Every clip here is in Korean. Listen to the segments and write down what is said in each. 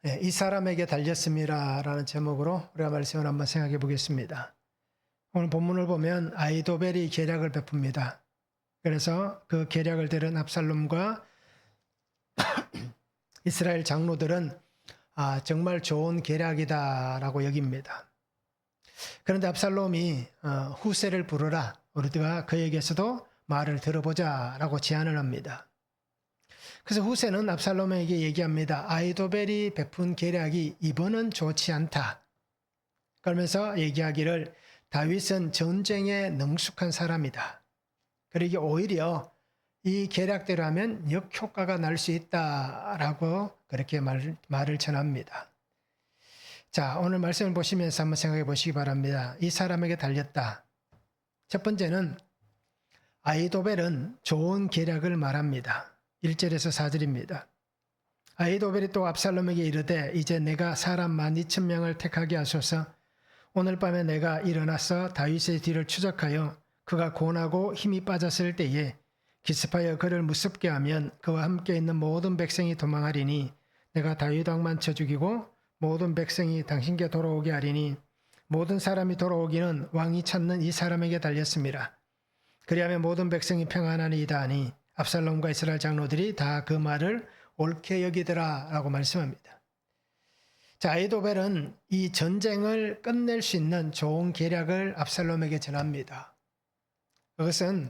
이 사람에게 달렸음이라라는 제목으로 우리가 말씀을 한번 생각해 보겠습니다. 오늘 본문을 보면 아히도벨이 계략을 베풉니다. 그래서 그 계략을 들은 압살롬과 이스라엘 장로들은 정말 좋은 계략이다라고 여깁니다. 그런데 압살롬이 후세를 부르라, 우리가 그에게서도 말을 들어보자라고 제안을 합니다. 그래서 후세는 압살롬에게 얘기합니다. 아히도벨이 베푼 계략이 이번은 좋지 않다. 그러면서 얘기하기를 다윗은 전쟁에 능숙한 사람이다. 그러기 오히려 이 계략대로 하면 역효과가 날 수 있다라고 그렇게 말을 전합니다. 자, 오늘 말씀을 보시면서 한번 생각해 보시기 바랍니다. 이 사람에게 달렸다. 첫 번째는 아히도벨은 좋은 계략을 말합니다. 1절에서 4절입니다. 아히도벨이 또 압살롬에게 이르되 이제 내가 사람 12,000명을 택하게 하소서. 오늘 밤에 내가 일어나서 다윗의 뒤를 추적하여 그가 곤하고 힘이 빠졌을 때에 기습하여 그를 무섭게 하면 그와 함께 있는 모든 백성이 도망하리니 내가 다윗 왕만 쳐 죽이고 모든 백성이 당신께 돌아오게 하리니 모든 사람이 돌아오기는 왕이 찾는 이 사람에게 달렸습니다. 그리하면 모든 백성이 평안하니이다 하니 압살롬과 이스라엘 장로들이 다 그 말을 옳게 여기더라 라고 말씀합니다. 자, 아히도벨은 이 전쟁을 끝낼 수 있는 좋은 계략을 압살롬에게 전합니다. 그것은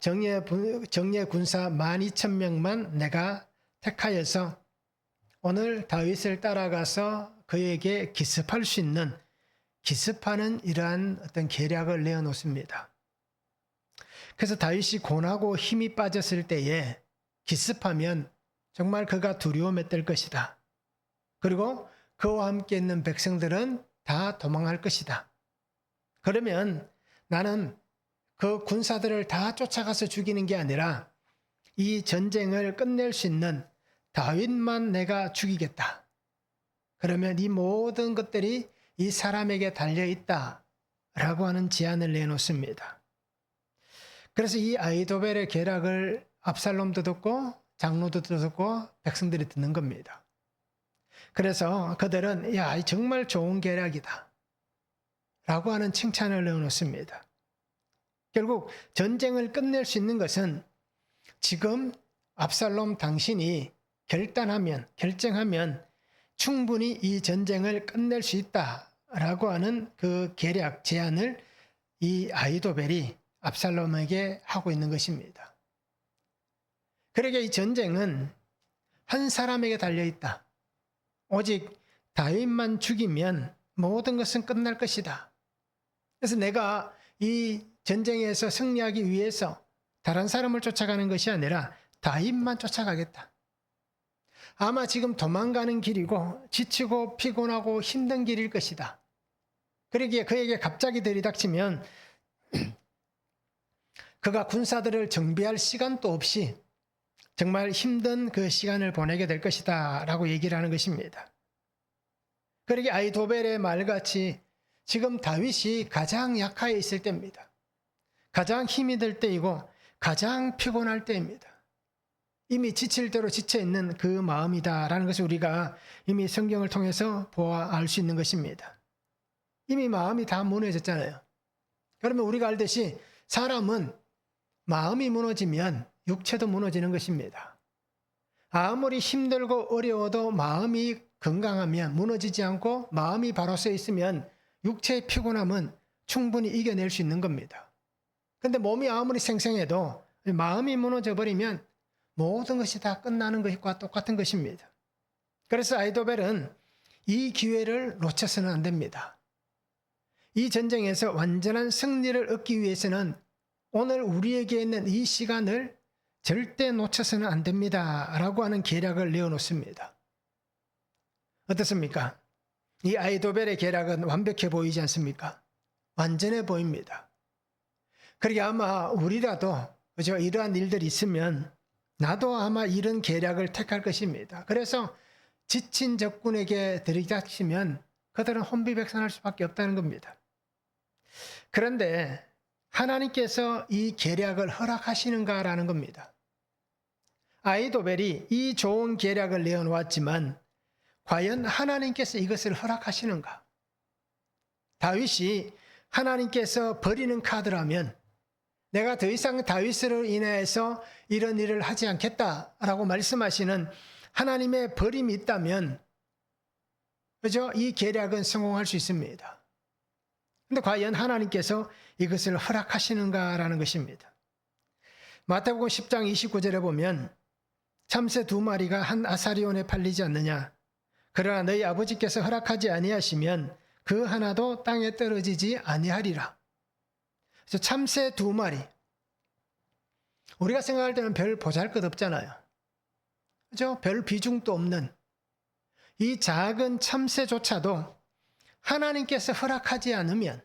정예 군사 12,000명만 내가 택하여서 오늘 다윗을 따라가서 그에게 기습할 수 있는, 기습하는 이러한 어떤 계략을 내어놓습니다. 그래서 다윗이 곤하고 힘이 빠졌을 때에 기습하면 정말 그가 두려움에 떨 것이다. 그리고 그와 함께 있는 백성들은 다 도망할 것이다. 그러면 나는 그 군사들을 다 쫓아가서 죽이는 게 아니라 이 전쟁을 끝낼 수 있는 다윗만 내가 죽이겠다. 그러면 이 모든 것들이 이 사람에게 달려있다 라고 하는 제안을 내놓습니다. 그래서 이 아히도벨의 계략을 압살롬도 듣고 장로도 듣고 백성들이 듣는 겁니다. 그래서 그들은 야, 정말 좋은 계략이다 라고 하는 칭찬을 내놓습니다. 결국 전쟁을 끝낼 수 있는 것은 지금 압살롬 당신이 결정하면 충분히 이 전쟁을 끝낼 수 있다라고 하는 그 계략, 제안을 이 아히도벨이 압살롬에게 하고 있는 것입니다. 그러게 이 전쟁은 한 사람에게 달려있다. 오직 다윗만 죽이면 모든 것은 끝날 것이다. 그래서 내가 이 전쟁에서 승리하기 위해서 다른 사람을 쫓아가는 것이 아니라 다윗만 쫓아가겠다. 아마 지금 도망가는 길이고 지치고 피곤하고 힘든 길일 것이다. 그러기에 그에게 갑자기 들이닥치면 그가 군사들을 정비할 시간도 없이 정말 힘든 그 시간을 보내게 될 것이다 라고 얘기를 하는 것입니다. 그러기에 아히도벨의 말같이 지금 다윗이 가장 약하에 있을 때입니다. 가장 힘이 들 때이고 가장 피곤할 때입니다. 이미 지칠 대로 지쳐있는 그 마음이다라는 것을 우리가 이미 성경을 통해서 보아 알 수 있는 것입니다. 이미 마음이 다 무너졌잖아요. 그러면 우리가 알듯이 사람은 마음이 무너지면 육체도 무너지는 것입니다. 아무리 힘들고 어려워도 마음이 건강하면, 무너지지 않고 마음이 바로 서 있으면 육체의 피곤함은 충분히 이겨낼 수 있는 겁니다. 그런데 몸이 아무리 생생해도 마음이 무너져 버리면 모든 것이 다 끝나는 것과 똑같은 것입니다. 그래서 아히도벨은 이 기회를 놓쳐서는 안 됩니다. 이 전쟁에서 완전한 승리를 얻기 위해서는 오늘 우리에게 있는 이 시간을 절대 놓쳐서는 안 됩니다 라고 하는 계략을 내어놓습니다. 어떻습니까? 이 아히도벨의 계략은 완벽해 보이지 않습니까? 완전해 보입니다. 그러게 아마 우리라도 그죠? 이러한 일들이 있으면 나도 아마 이런 계략을 택할 것입니다. 그래서 지친 적군에게 들이닥치면 그들은 혼비백산할 수밖에 없다는 겁니다. 그런데 하나님께서 이 계략을 허락하시는가라는 겁니다. 아이도벨이 이 좋은 계략을 내어놓았지만 과연 하나님께서 이것을 허락하시는가? 다윗이 하나님께서 버리는 카드라면 내가 더 이상 다윗으로 인해서 이런 일을 하지 않겠다라고 말씀하시는 하나님의 버림이 있다면 그죠? 이 계략은 성공할 수 있습니다. 그런데 과연 하나님께서 이것을 허락하시는가라는 것입니다. 마태복음 10장 29절에 보면 참새 2마리가 한 아사리온에 팔리지 않느냐. 그러나 너희 아버지께서 허락하지 아니하시면 그 하나도 땅에 떨어지지 아니하리라. 그래서 참새 2마리. 우리가 생각할 때는 별 보잘것없잖아요. 그죠? 별 비중도 없는 이 작은 참새조차도 하나님께서 허락하지 않으면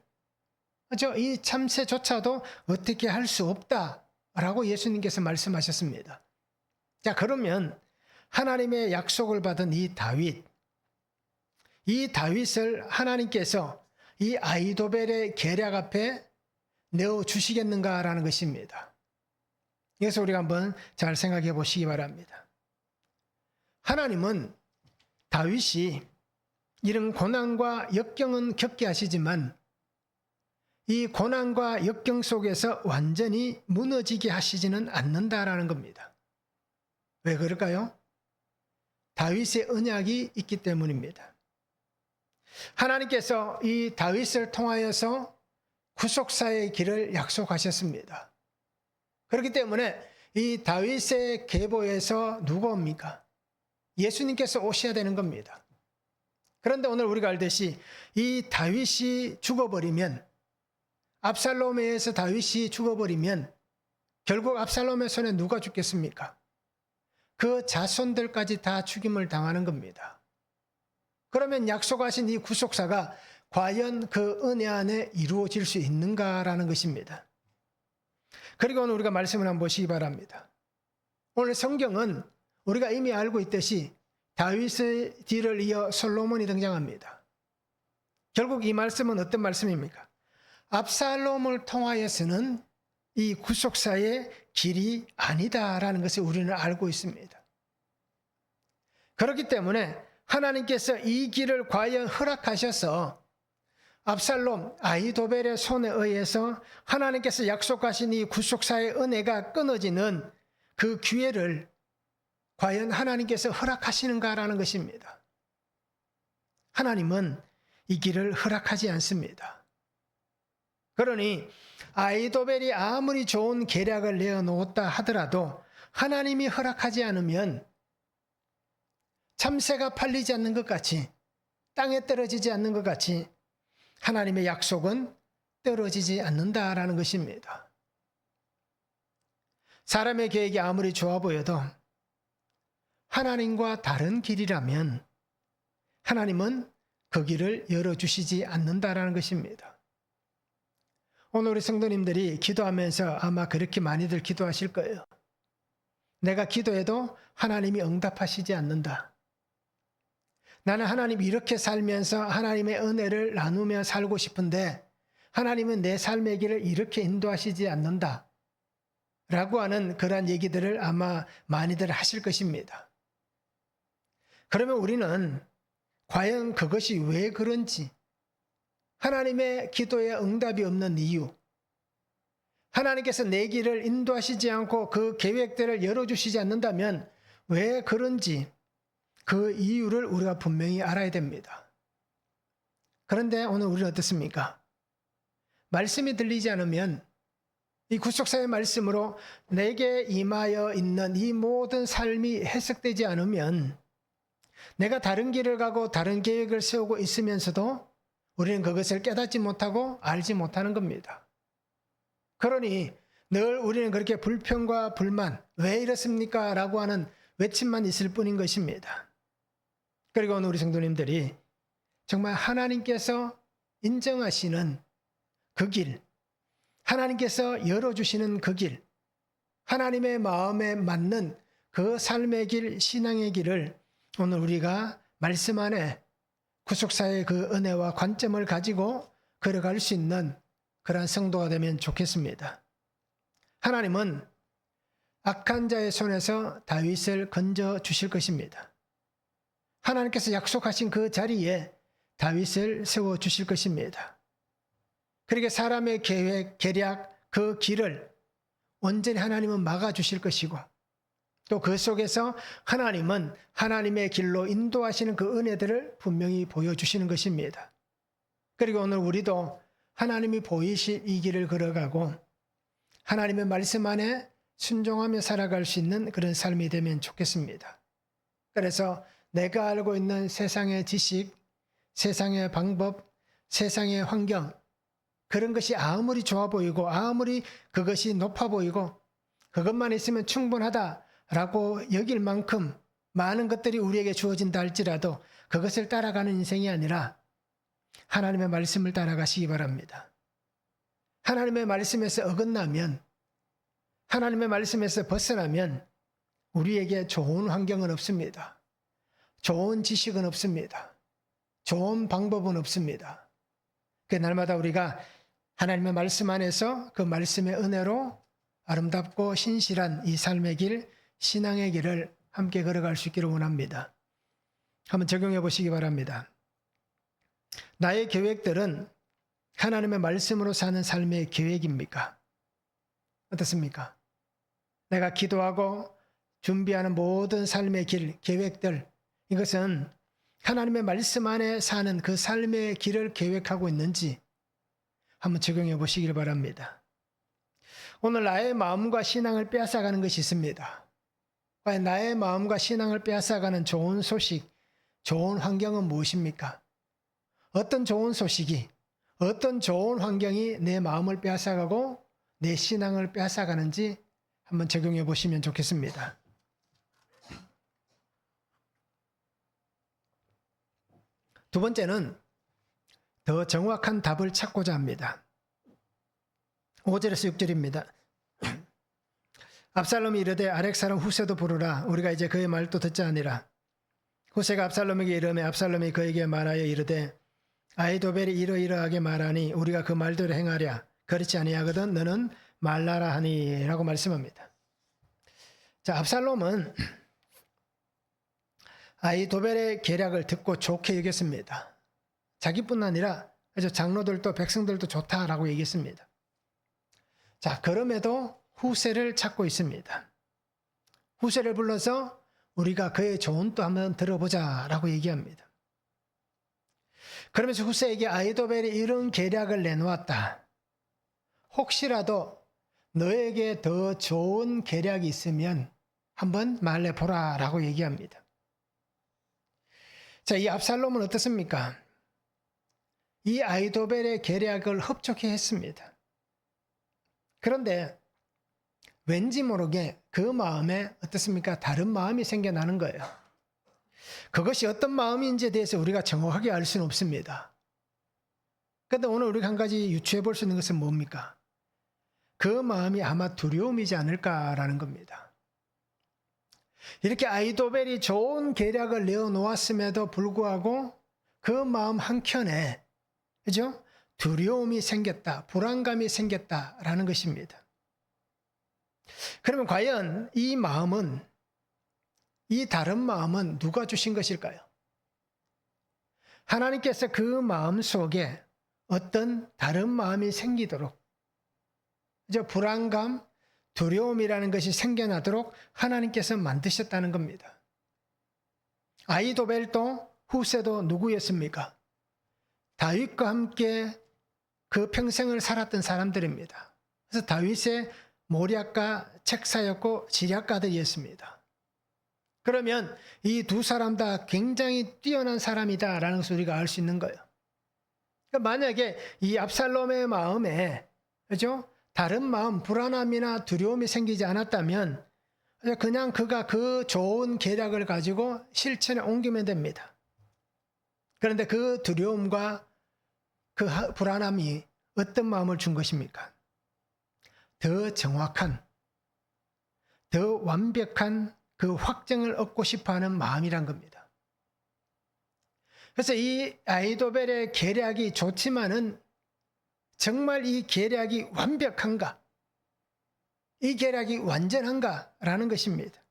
그죠? 이 참새조차도 어떻게 할 수 없다라고 예수님께서 말씀하셨습니다. 자, 그러면 하나님의 약속을 받은 이 다윗을 하나님께서 이 아이도벨의 계략 앞에 내어주시겠는가라는 것입니다. 그래서 우리가 한번 잘 생각해 보시기 바랍니다. 하나님은 다윗이 이런 고난과 역경은 겪게 하시지만 이 고난과 역경 속에서 완전히 무너지게 하시지는 않는다라는 겁니다. 왜 그럴까요? 다윗의 언약이 있기 때문입니다. 하나님께서 이 다윗을 통하여서 구속사의 길을 약속하셨습니다. 그렇기 때문에 이 다윗의 계보에서 누가 옵니까? 예수님께서 오셔야 되는 겁니다. 그런데 오늘 우리가 알듯이 이 다윗이 죽어버리면 압살롬에 의해서 다윗이 죽어버리면 결국 압살롬의 손에 누가 죽겠습니까? 그 자손들까지 다 죽임을 당하는 겁니다. 그러면 약속하신 이 구속사가 과연 그 은혜 안에 이루어질 수 있는가라는 것입니다. 그리고 오늘 우리가 말씀을 한번 보시기 바랍니다. 오늘 성경은 우리가 이미 알고 있듯이 다윗의 뒤를 이어 솔로몬이 등장합니다. 결국 이 말씀은 어떤 말씀입니까? 압살롬을 통하여서는 이 구속사의 길이 아니다라는 것을 우리는 알고 있습니다. 그렇기 때문에 하나님께서 이 길을 과연 허락하셔서 압살롬, 아히도벨의 손에 의해서 하나님께서 약속하신 이 구속사의 은혜가 끊어지는 그 기회를 과연 하나님께서 허락하시는가라는 것입니다. 하나님은 이 길을 허락하지 않습니다. 그러니 아히도벨이 아무리 좋은 계략을 내어놓았다 하더라도 하나님이 허락하지 않으면 참새가 팔리지 않는 것 같이 땅에 떨어지지 않는 것 같이 하나님의 약속은 떨어지지 않는다라는 것입니다. 사람의 계획이 아무리 좋아 보여도 하나님과 다른 길이라면 하나님은 그 길을 열어주시지 않는다라는 것입니다. 오늘 우리 성도님들이 기도하면서 아마 그렇게 많이들 기도하실 거예요. 내가 기도해도 하나님이 응답하시지 않는다. 나는 하나님 이렇게 살면서 하나님의 은혜를 나누며 살고 싶은데 하나님은 내 삶의 길을 이렇게 인도하시지 않는다. 라고 하는 그러한 얘기들을 아마 많이들 하실 것입니다. 그러면 우리는 과연 그것이 왜 그런지, 하나님의 기도에 응답이 없는 이유, 하나님께서 내 길을 인도하시지 않고 그 계획들을 열어주시지 않는다면 왜 그런지 그 이유를 우리가 분명히 알아야 됩니다. 그런데 오늘 우리는 어떻습니까? 말씀이 들리지 않으면 이 구속사의 말씀으로 내게 임하여 있는 이 모든 삶이 해석되지 않으면 내가 다른 길을 가고 다른 계획을 세우고 있으면서도 우리는 그것을 깨닫지 못하고 알지 못하는 겁니다. 그러니 늘 우리는 그렇게 불평과 불만, 왜 이렇습니까? 라고 하는 외침만 있을 뿐인 것입니다. 그리고 오늘 우리 성도님들이 정말 하나님께서 인정하시는 그 길, 하나님께서 열어주시는 그 길, 하나님의 마음에 맞는 그 삶의 길, 신앙의 길을 오늘 우리가 말씀 안에 구속사의 그 은혜와 관점을 가지고 걸어갈 수 있는 그러한 성도가 되면 좋겠습니다. 하나님은 악한 자의 손에서 다윗을 건져 주실 것입니다. 하나님께서 약속하신 그 자리에 다윗을 세워 주실 것입니다. 그러게 사람의 계획, 계략, 그 길을 온전히 하나님은 막아 주실 것이고, 또 그 속에서 하나님은 하나님의 길로 인도하시는 그 은혜들을 분명히 보여주시는 것입니다. 그리고 오늘 우리도 하나님이 보이실 이 길을 걸어가고 하나님의 말씀 안에 순종하며 살아갈 수 있는 그런 삶이 되면 좋겠습니다. 그래서 내가 알고 있는 세상의 지식, 세상의 방법, 세상의 환경, 그런 것이 아무리 좋아 보이고 아무리 그것이 높아 보이고 그것만 있으면 충분하다라고 여길 만큼 많은 것들이 우리에게 주어진다 할지라도 그것을 따라가는 인생이 아니라 하나님의 말씀을 따라가시기 바랍니다. 하나님의 말씀에서 어긋나면, 하나님의 말씀에서 벗어나면 우리에게 좋은 환경은 없습니다. 좋은 지식은 없습니다. 좋은 방법은 없습니다. 그 날마다 우리가 하나님의 말씀 안에서 그 말씀의 은혜로 아름답고 신실한 이 삶의 길, 신앙의 길을 함께 걸어갈 수 있기를 원합니다. 한번 적용해 보시기 바랍니다. 나의 계획들은 하나님의 말씀으로 사는 삶의 계획입니까? 어떻습니까? 내가 기도하고 준비하는 모든 삶의 길, 계획들, 이것은 하나님의 말씀 안에 사는 그 삶의 길을 계획하고 있는지 한번 적용해 보시길 바랍니다. 오늘 나의 마음과 신앙을 빼앗아가는 것이 있습니다. 과연 나의 마음과 신앙을 빼앗아가는 좋은 소식, 좋은 환경은 무엇입니까? 어떤 좋은 소식이, 어떤 좋은 환경이 내 마음을 빼앗아가고 내 신앙을 빼앗아가는지 한번 적용해 보시면 좋겠습니다. 두 번째는 더 정확한 답을 찾고자 합니다. 5절에서 6절입니다. 압살롬이 이르되 아렉 사람 후세도 부르라. 우리가 이제 그의 말도 듣자 하니라. 후세가 압살롬에게 이르매 압살롬이 그에게 말하여 이르되 아히도벨이 이러이러하게 말하니 우리가 그 말대로 행하랴. 그렇지 아니하거든 너는 말라라 하니 라고 말씀합니다. 자, 압살롬은 아히도벨의 계략을 듣고 좋게 여겼습니다. 자기뿐 아니라 장로들도 백성들도 좋다라고 얘기했습니다. 자, 그럼에도 후세를 찾고 있습니다. 후세를 불러서 우리가 그의 조언도 한번 들어보자라고 얘기합니다. 그러면서 후세에게 아히도벨이 이런 계략을 내놓았다. 혹시라도 너에게 더 좋은 계략이 있으면 한번 말해보라 라고 얘기합니다. 자, 이 압살롬은 어떻습니까? 이 아히도벨의 계략을 흡족해 했습니다. 그런데 왠지 모르게 그 마음에 어떻습니까? 다른 마음이 생겨나는 거예요. 그것이 어떤 마음인지에 대해서 우리가 정확하게 알 수는 없습니다. 그런데 오늘 우리가 한 가지 유추해 볼 수 있는 것은 뭡니까? 그 마음이 아마 두려움이지 않을까라는 겁니다. 이렇게 아히도벨이 좋은 계략을 내어놓았음에도 불구하고 그 마음 한켠에, 그죠? 두려움이 생겼다, 불안감이 생겼다라는 것입니다. 그러면 과연 이 마음은, 이 다른 마음은 누가 주신 것일까요? 하나님께서 그 마음 속에 어떤 다른 마음이 생기도록, 불안감, 두려움이라는 것이 생겨나도록 하나님께서 만드셨다는 겁니다. 아히도벨도 후세도 누구였습니까? 다윗과 함께 그 평생을 살았던 사람들입니다. 그래서 다윗의 모략가, 책사였고 지략가들이었습니다. 그러면 이 두 사람 다 굉장히 뛰어난 사람이다라는 것을 우리가 알 수 있는 거예요. 그러니까 만약에 이 압살롬의 마음에, 그죠? 다른 마음, 불안함이나 두려움이 생기지 않았다면 그냥 그가 그 좋은 계략을 가지고 실천에 옮기면 됩니다. 그런데 그 두려움과 그 불안함이 어떤 마음을 준 것입니까? 더 정확한, 더 완벽한 그 확정을 얻고 싶어하는 마음이란 겁니다. 그래서 이 아히도벨의 계략이 좋지만은 정말 이 계략이 완벽한가? 이 계략이 완전한가라는 것입니다.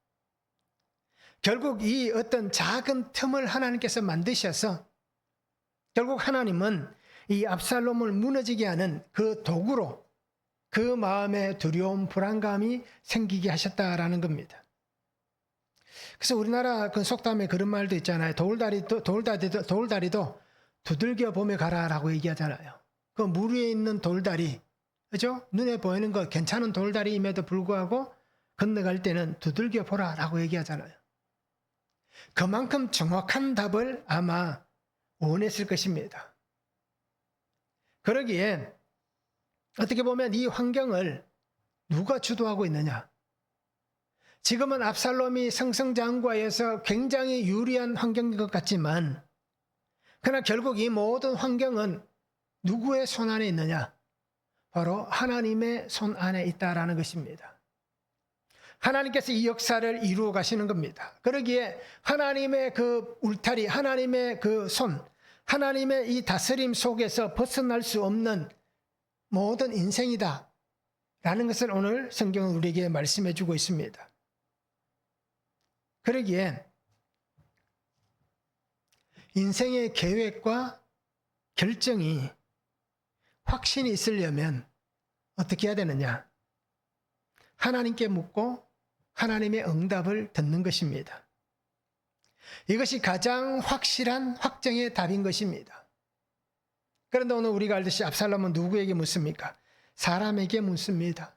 결국 이 어떤 작은 틈을 하나님께서 만드셔서 결국 하나님은 이 압살롬을 무너지게 하는 그 도구로 그 마음에 두려움, 불안감이 생기게 하셨다라는 겁니다. 그래서 우리나라 그 속담에 그런 말도 있잖아요. 돌다리도 두들겨 보며 가라라고 얘기하잖아요. 그 물 위에 있는 돌다리, 그죠? 눈에 보이는 거 괜찮은 돌다리임에도 불구하고 건너갈 때는 두들겨 보라라고 얘기하잖아요. 그만큼 정확한 답을 아마 원했을 것입니다. 그러기에 어떻게 보면 이 환경을 누가 주도하고 있느냐? 지금은 압살롬이 승승장구하여서 굉장히 유리한 환경인 것 같지만 그러나 결국 이 모든 환경은 누구의 손 안에 있느냐? 바로 하나님의 손 안에 있다라는 것입니다. 하나님께서 이 역사를 이루어 가시는 겁니다. 그러기에 하나님의 그 울타리, 하나님의 그 손, 하나님의 이 다스림 속에서 벗어날 수 없는 모든 인생이다 라는 것을 오늘 성경은 우리에게 말씀해 주고 있습니다. 그러기에 인생의 계획과 결정이 확신이 있으려면 어떻게 해야 되느냐? 하나님께 묻고 하나님의 응답을 듣는 것입니다. 이것이 가장 확실한 확정의 답인 것입니다. 그런데 오늘 우리가 알듯이 압살롬은 누구에게 묻습니까? 사람에게 묻습니다.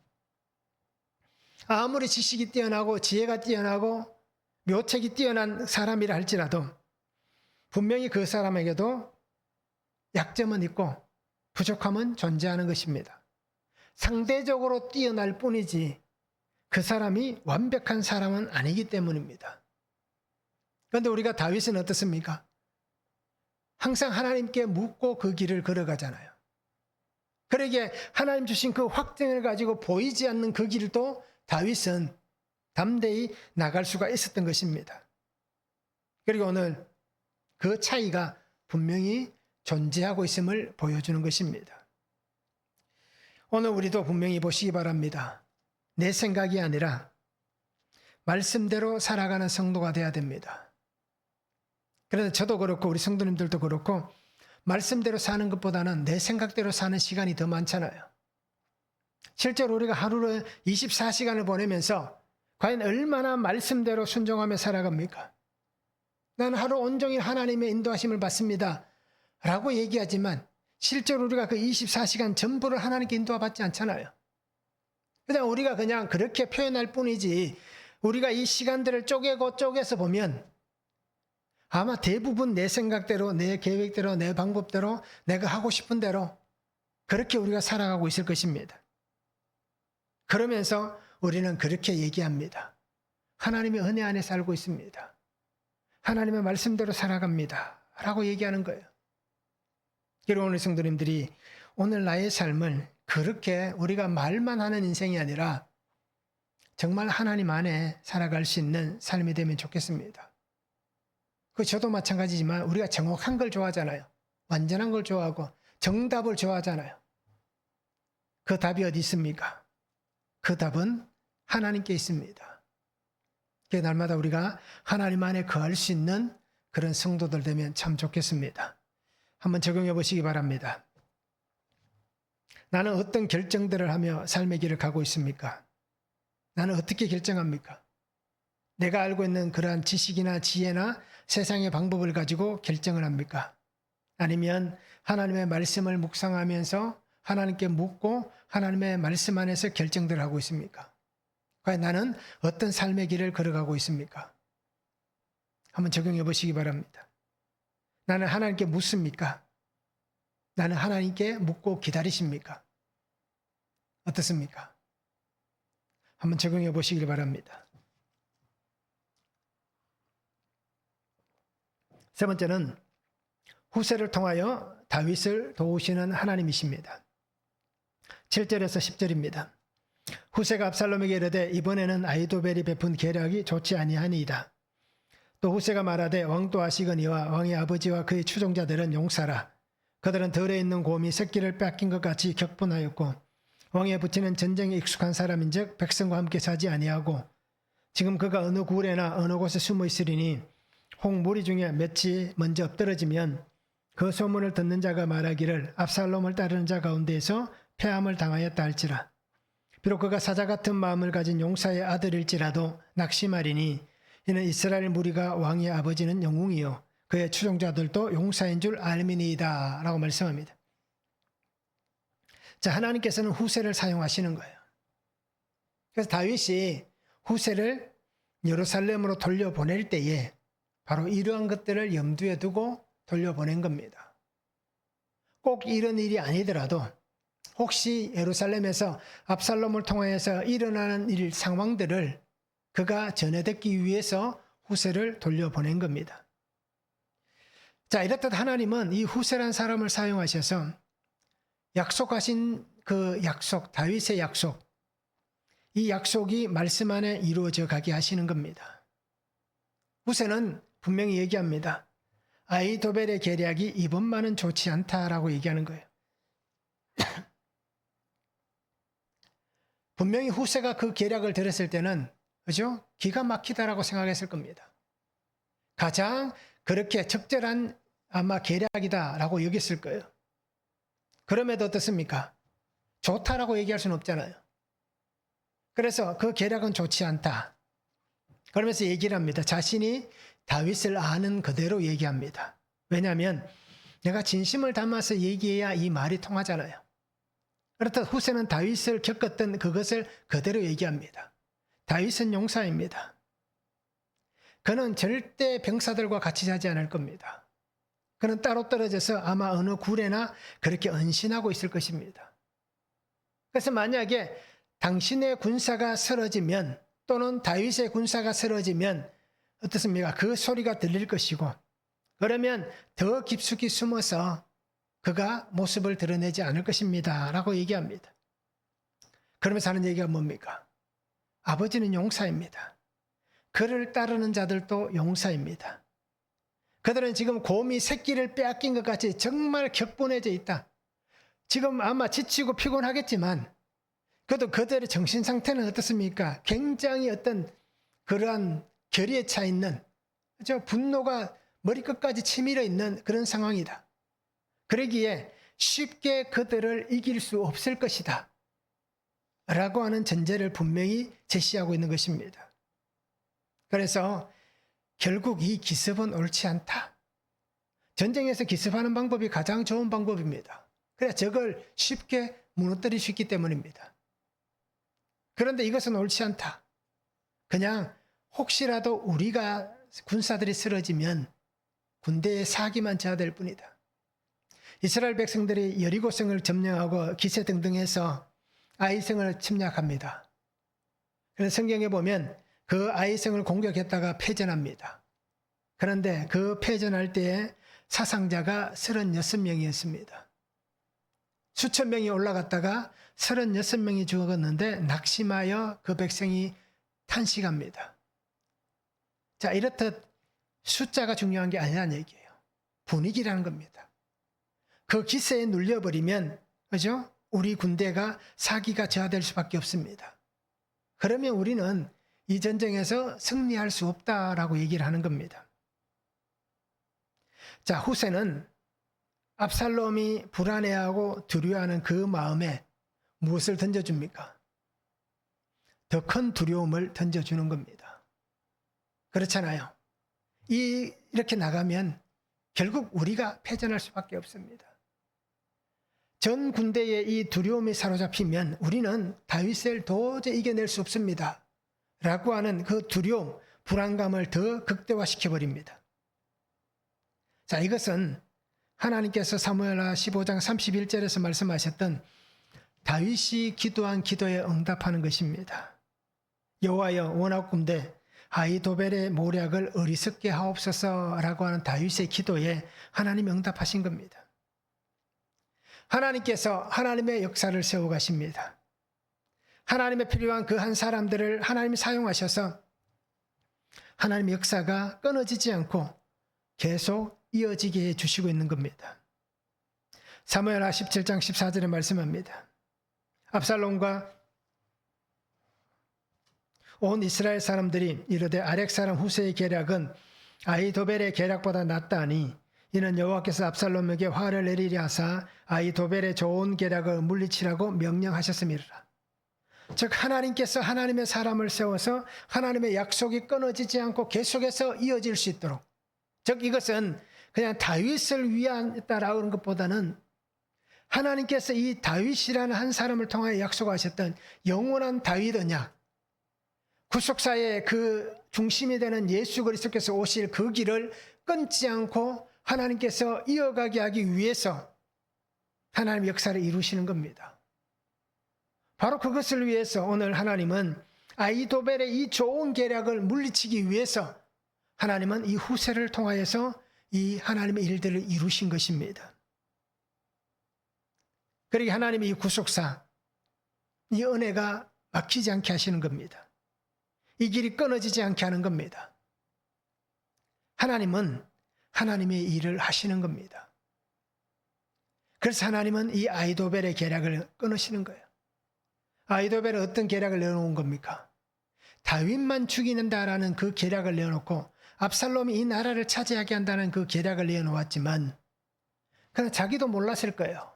아무리 지식이 뛰어나고 지혜가 뛰어나고 묘책이 뛰어난 사람이라 할지라도 분명히 그 사람에게도 약점은 있고 부족함은 존재하는 것입니다. 상대적으로 뛰어날 뿐이지 그 사람이 완벽한 사람은 아니기 때문입니다. 그런데 우리가 다윗은 어떻습니까? 항상 하나님께 묻고 그 길을 걸어가잖아요. 그러기에 하나님 주신 그 확증을 가지고 보이지 않는 그 길도 다윗은 담대히 나갈 수가 있었던 것입니다. 그리고 오늘 그 차이가 분명히 존재하고 있음을 보여주는 것입니다. 오늘 우리도 분명히 보시기 바랍니다. 내 생각이 아니라 말씀대로 살아가는 성도가 돼야 됩니다. 그런데 저도 그렇고 우리 성도님들도 그렇고 말씀대로 사는 것보다는 내 생각대로 사는 시간이 더 많잖아요. 실제로 우리가 하루를 24시간을 보내면서 과연 얼마나 말씀대로 순종하며 살아갑니까? 나는 하루 온종일 하나님의 인도하심을 받습니다 라고 얘기하지만 실제로 우리가 그 24시간 전부를 하나님께 인도받지 않잖아요. 그냥 우리가 그냥 그렇게 표현할 뿐이지 우리가 이 시간들을 쪼개서 보면 아마 대부분 내 생각대로, 내 계획대로, 내 방법대로, 내가 하고 싶은 대로 그렇게 우리가 살아가고 있을 것입니다. 그러면서 우리는 그렇게 얘기합니다. 하나님의 은혜 안에 살고 있습니다. 하나님의 말씀대로 살아갑니다. 라고 얘기하는 거예요. 그리고 오늘 성도님들이 오늘 나의 삶을 그렇게 우리가 말만 하는 인생이 아니라 정말 하나님 안에 살아갈 수 있는 삶이 되면 좋겠습니다. 그 저도 마찬가지지만 우리가 정확한 걸 좋아하잖아요. 완전한 걸 좋아하고 정답을 좋아하잖아요. 그 답이 어디 있습니까? 그 답은 하나님께 있습니다. 그래서 날마다 우리가 하나님 안에 거할 수 있는 그런 성도들 되면 참 좋겠습니다. 한번 적용해 보시기 바랍니다. 나는 어떤 결정들을 하며 삶의 길을 가고 있습니까? 나는 어떻게 결정합니까? 내가 알고 있는 그러한 지식이나 지혜나 세상의 방법을 가지고 결정을 합니까? 아니면 하나님의 말씀을 묵상하면서 하나님께 묻고 하나님의 말씀 안에서 결정들을 하고 있습니까? 과연 나는 어떤 삶의 길을 걸어가고 있습니까? 한번 적용해 보시기 바랍니다. 나는 하나님께 묻습니까? 나는 하나님께 묻고 기다리십니까? 어떻습니까? 한번 적용해 보시길 바랍니다. 세 번째는 후세를 통하여 다윗을 도우시는 하나님이십니다. 7절에서 10절입니다. 후세가 압살롬에게 이르되 이번에는 아히도벨이 베푼 계략이 좋지 아니하니이다. 또 후세가 말하되 왕도 아시거니와 왕의 아버지와 그의 추종자들은 용사라. 그들은 들에 있는 곰이 새끼를 뺏긴 것 같이 격분하였고 왕에 붙이는 전쟁에 익숙한 사람인즉 백성과 함께 사지 아니하고 지금 그가 어느 굴에나 어느 곳에 숨어 있으리니 혹 무리 중에 몇이 먼저 엎드러지면 그 소문을 듣는 자가 말하기를 압살롬을 따르는 자 가운데에서 패함을 당하였다 할지라. 비록 그가 사자 같은 마음을 가진 용사의 아들일지라도 낙심하리니 이는 이스라엘 무리가 왕의 아버지는 영웅이요 그의 추종자들도 용사인 줄 알미니이다 라고 말씀합니다. 자, 하나님께서는 후세를 사용하시는 거예요. 그래서 다윗이 후세를 예루살렘으로 돌려보낼 때에 바로 이러한 것들을 염두에 두고 돌려보낸 겁니다. 꼭 이런 일이 아니더라도 혹시 예루살렘에서 압살롬을 통하여서 일어나는 일 상황들을 그가 전해 듣기 위해서 후세를 돌려보낸 겁니다. 자, 이렇듯 하나님은 이 후세라는 사람을 사용하셔서 약속하신 그 약속, 다윗의 약속, 이 약속이 말씀 안에 이루어져 가게 하시는 겁니다. 후세는 분명히 얘기합니다. 아히도벨의 계략이 이번만은 좋지 않다라고 얘기하는 거예요. 분명히 후세가 그 계략을 들었을 때는 그죠? 기가 막히다라고 생각했을 겁니다. 가장 그렇게 적절한 아마 계략이다라고 여겼을 거예요. 그럼에도 어떻습니까? 좋다라고 얘기할 수는 없잖아요. 그래서 그 계략은 좋지 않다. 그러면서 얘기를 합니다. 자신이 다윗을 아는 그대로 얘기합니다. 왜냐하면 내가 진심을 담아서 얘기해야 이 말이 통하잖아요. 그렇듯 후세는 다윗을 겪었던 그것을 그대로 얘기합니다. 다윗은 용사입니다. 그는 절대 병사들과 같이 자지 않을 겁니다. 그는 따로 떨어져서 아마 어느 굴에나 그렇게 은신하고 있을 것입니다. 그래서 만약에 당신의 군사가 쓰러지면 또는 다윗의 군사가 쓰러지면 어떻습니까? 그 소리가 들릴 것이고 그러면 더 깊숙이 숨어서 그가 모습을 드러내지 않을 것입니다 라고 얘기합니다. 그러면서 하는 얘기가 뭡니까? 아버지는 용사입니다. 그를 따르는 자들도 용사입니다. 그들은 지금 곰이 새끼를 빼앗긴 것 같이 정말 격분해져 있다. 지금 아마 지치고 피곤하겠지만 그래도 그들의 정신 상태는 어떻습니까? 굉장히 어떤 그러한 결의에 차 있는 분노가 머리끝까지 치밀어 있는 그런 상황이다. 그러기에 쉽게 그들을 이길 수 없을 것이다 라고 하는 전제를 분명히 제시하고 있는 것입니다. 그래서 결국 이 기습은 옳지 않다. 전쟁에서 기습하는 방법이 가장 좋은 방법입니다. 그래야 적을 쉽게 무너뜨릴 수 있기 때문입니다. 그런데 이것은 옳지 않다. 그냥 혹시라도 우리가 군사들이 쓰러지면 군대의 사기만 져야될 뿐이다. 이스라엘 백성들이 여리고성을 점령하고 기세등등해서 아이성을 침략합니다. 그래서 성경에 보면 그 아이성을 공격했다가 패전합니다. 그런데 그 패전할 때에 사상자가 36명이었습니다. 수천 명이 올라갔다가 36명이 죽었는데 낙심하여 그 백성이 탄식합니다. 자, 이렇듯 숫자가 중요한 게 아니라는 얘기예요. 분위기라는 겁니다. 그 기세에 눌려버리면 그죠? 우리 군대가 사기가 저하될 수밖에 없습니다. 그러면 우리는 이 전쟁에서 승리할 수 없다라고 얘기를 하는 겁니다. 자, 후세는 압살롬이 불안해하고 두려워하는 그 마음에 무엇을 던져줍니까? 더 큰 두려움을 던져주는 겁니다. 그렇잖아요. 이렇게 나가면 결국 우리가 패전할 수밖에 없습니다. 전 군대의 이 두려움이 사로잡히면 우리는 다윗을 도저히 이겨낼 수 없습니다 라고 하는 그 두려움, 불안감을 더 극대화시켜 버립니다. 자, 이것은 하나님께서 사무엘하 15장 31절에서 말씀하셨던 다윗이 기도한 기도에 응답하는 것입니다. 여호와여 원하옵건대 아히도벨의 모략을 어리석게 하옵소서라고 하는 다윗의 기도에 하나님이 응답하신 겁니다. 하나님께서 하나님의 역사를 세워가십니다. 하나님의 필요한 그 한 사람들을 하나님이 사용하셔서 하나님의 역사가 끊어지지 않고 계속 이어지게 해주시고 있는 겁니다. 사무엘하 17장 14절에 말씀합니다. 압살롬과 온 이스라엘 사람들이 이르되 아렉 사람 후세의 계략은 아히도벨의 계략보다 낫다니 이는 여호와께서 압살롬에게 화를 내리려 하사 아히도벨의 좋은 계략을 물리치라고 명령하셨음이라. 즉 하나님께서 하나님의 사람을 세워서 하나님의 약속이 끊어지지 않고 계속해서 이어질 수 있도록, 즉 이것은 그냥 다윗을 위한다라는 것보다는 하나님께서 이 다윗이라는 한 사람을 통하여 약속하셨던 영원한 다윗 언약, 구속사의 그 중심이 되는 예수 그리스도께서 오실 그 길을 끊지 않고 하나님께서 이어가게 하기 위해서 하나님의 역사를 이루시는 겁니다. 바로 그것을 위해서 오늘 하나님은 아히도벨의 이 좋은 계략을 물리치기 위해서 하나님은 이 후세를 통하여서 이 하나님의 일들을 이루신 것입니다. 그러기 하나님의 이 구속사, 이 은혜가 막히지 않게 하시는 겁니다. 이 길이 끊어지지 않게 하는 겁니다. 하나님은 하나님의 일을 하시는 겁니다. 그래서 하나님은 이 아히도벨의 계략을 끊으시는 거예요. 아히도벨은 어떤 계략을 내놓은 겁니까? 다윗만 죽이는다라는 그 계략을 내놓고 압살롬이 이 나라를 차지하게 한다는 그 계략을 내놓았지만 그러나 자기도 몰랐을 거예요.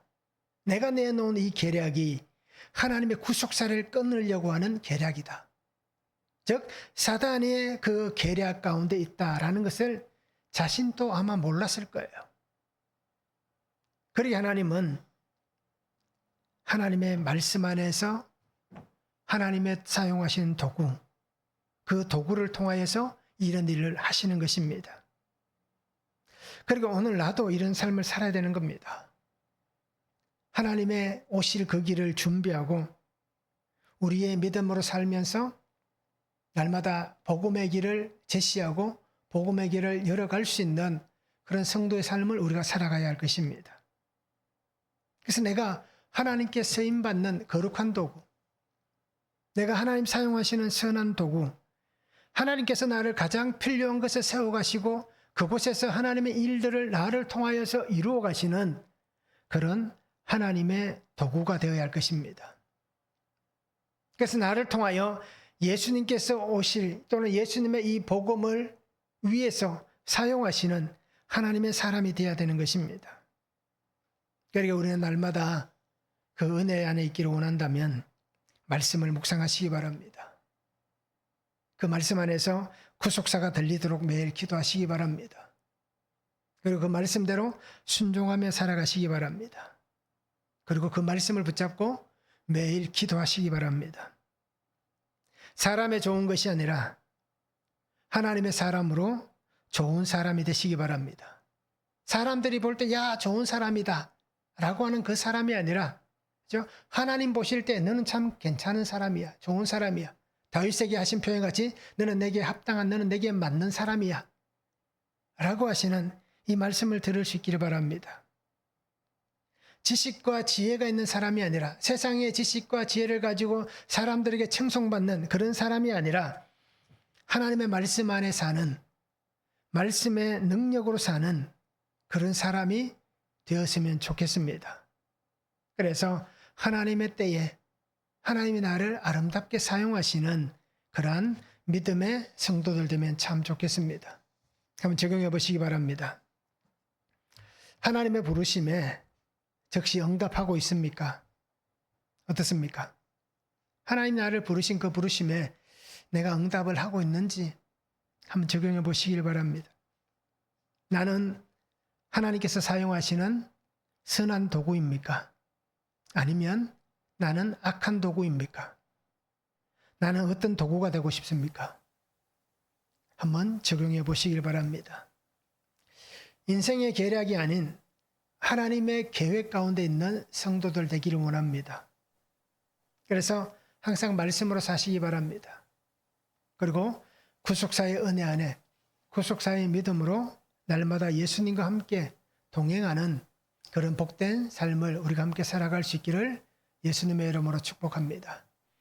내가 내놓은 이 계략이 하나님의 구속사를 끊으려고 하는 계략이다. 즉 사단의 그 계략 가운데 있다라는 것을 자신도 아마 몰랐을 거예요. 그러기 하나님은 하나님의 말씀 안에서 하나님의 사용하신 도구, 그 도구를 통하여서 이런 일을 하시는 것입니다. 그리고 오늘 나도 이런 삶을 살아야 되는 겁니다. 하나님의 오실 그 길을 준비하고 우리의 믿음으로 살면서 날마다 복음의 길을 제시하고 복음의 길을 열어갈 수 있는 그런 성도의 삶을 우리가 살아가야 할 것입니다. 그래서 내가 하나님께 쓰임받는 거룩한 도구, 내가 하나님 사용하시는 선한 도구, 하나님께서 나를 가장 필요한 것에 세워가시고 그곳에서 하나님의 일들을 나를 통하여서 이루어 가시는 그런 하나님의 도구가 되어야 할 것입니다. 그래서 나를 통하여 예수님께서 오실 또는 예수님의 이 복음을 위해서 사용하시는 하나님의 사람이 되어야 되는 것입니다. 그러니까 우리는 날마다 그 은혜 안에 있기를 원한다면 말씀을 묵상하시기 바랍니다. 그 말씀 안에서 구속사가 들리도록 매일 기도하시기 바랍니다. 그리고 그 말씀대로 순종하며 살아가시기 바랍니다. 그리고 그 말씀을 붙잡고 매일 기도하시기 바랍니다. 사람의 좋은 것이 아니라 하나님의 사람으로 좋은 사람이 되시기 바랍니다. 사람들이 볼 때 야 좋은 사람이다 라고 하는 그 사람이 아니라 하나님 보실 때 너는 참 괜찮은 사람이야, 좋은 사람이야, 다윗에게 하신 표현같이 너는 내게 합당한, 너는 내게 맞는 사람이야 라고 하시는 이 말씀을 들을 수 있기를 바랍니다. 지식과 지혜가 있는 사람이 아니라 세상의 지식과 지혜를 가지고 사람들에게 칭송받는 그런 사람이 아니라 하나님의 말씀 안에 사는, 말씀의 능력으로 사는 그런 사람이 되었으면 좋겠습니다. 그래서 하나님의 때에 하나님이 나를 아름답게 사용하시는 그러한 믿음의 성도들 되면 참 좋겠습니다. 한번 적용해 보시기 바랍니다. 하나님의 부르심에 즉시 응답하고 있습니까? 어떻습니까? 하나님 나를 부르신 그 부르심에 내가 응답을 하고 있는지 한번 적용해 보시길 바랍니다. 나는 하나님께서 사용하시는 선한 도구입니까? 아니면 나는 악한 도구입니까? 나는 어떤 도구가 되고 싶습니까? 한번 적용해 보시길 바랍니다. 인생의 계략이 아닌 하나님의 계획 가운데 있는 성도들 되기를 원합니다. 그래서 항상 말씀으로 사시기 바랍니다. 그리고 구속사의 은혜 안에 구속사의 믿음으로 날마다 예수님과 함께 동행하는 그런 복된 삶을 우리가 함께 살아갈 수 있기를 예수님의 이름으로 축복합니다.